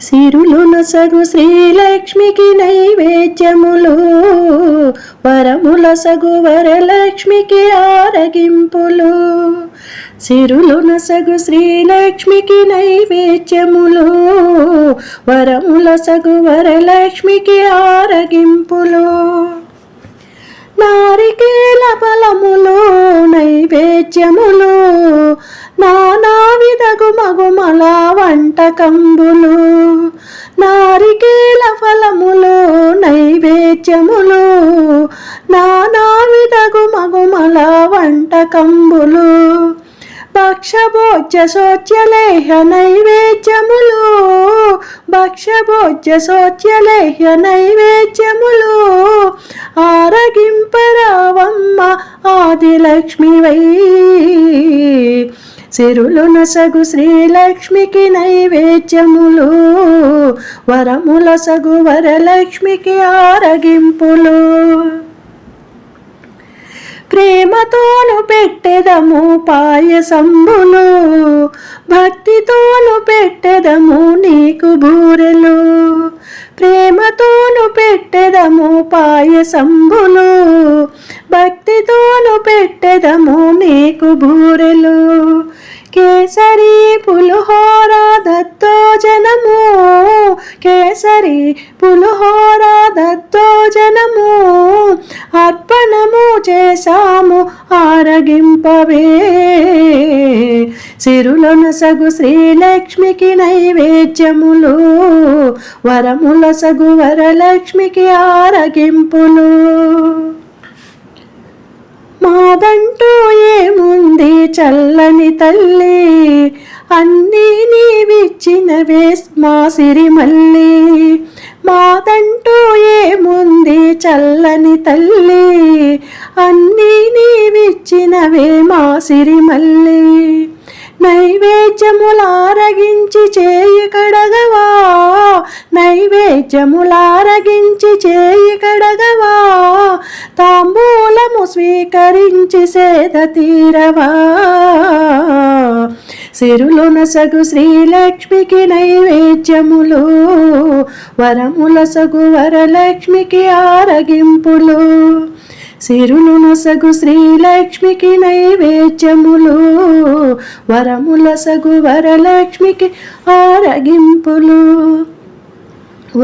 సిరులు నొసగు శ్రీలక్ష్మికి నైవేద్యములు, వరముల సగు వరలక్ష్మికి ఆరగింపులు. సిరులు నొసగు శ్రీలక్ష్మికి నైవేద్యములు, వరముల సగు వరలక్ష్మికి ఆరగింపులు. నారికేల ఫలములు నైవేద్యములు, నానా విధగు మగుమల వంటకంబులు. నారికేల ఫలములు నైవేద్యములు, నానా విధగు మగుమల వంటకంబులు. భక్షభోజ్య శోచ్యలేహ నైవేద్యములు, భక్షభోజ్య శోచ్యలేహ నైవేద్యములు. ఆరగింపరావమ్మ ఆదిలక్ష్మివై, సిరులు నొసగు శ్రీలక్ష్మికి నైవేద్యములు, వరముల సగు వరలక్ష్మికి ఆరగింపులు. ప్రేమతోను పెట్టెదము పాయసంబులు, భక్తితోను పెట్టెదము నీకు బూరెలు. ప్రేమతోను పెట్టెదము పాయసంబులు, భక్తితోను పెట్టెదము నీకు బూరెలు. కేసరి పులిహోర దత్తోజనము, కేసరి పులిహోర దత్తోజనము. అర్పణము చేశాము ఆరగింపవే, సిరులు నొసగు శ్రీలక్ష్మికి నైవేద్యములు, వరముల సగు వరలక్ష్మికి ఆరగింపులు. మాదంటూ ఏముంది చల్లని తల్లి, అన్నీ నీవిచ్చినవే మా సిరిమల్లి. మాదంటూ ఏముంది చల్లని తల్లి, అన్నీ నీవిచ్చినవే మా సిరిమల్లి. నైవేద్యములారగించి చేయి కడగవా, నైవేద్యములారగించి చేయి కడగవా. తాంబూలము స్వీకరించి సేద తీరవా, సిరులు నొసగు శ్రీలక్ష్మికి నైవేద్యములు, వరముల సగు వరలక్ష్మికి ఆరగింపులు. సిరులు నొసగు శ్రీలక్ష్మికి నైవేద్యములు, వరముల సగు వరలక్ష్మికి ఆరగింపులు.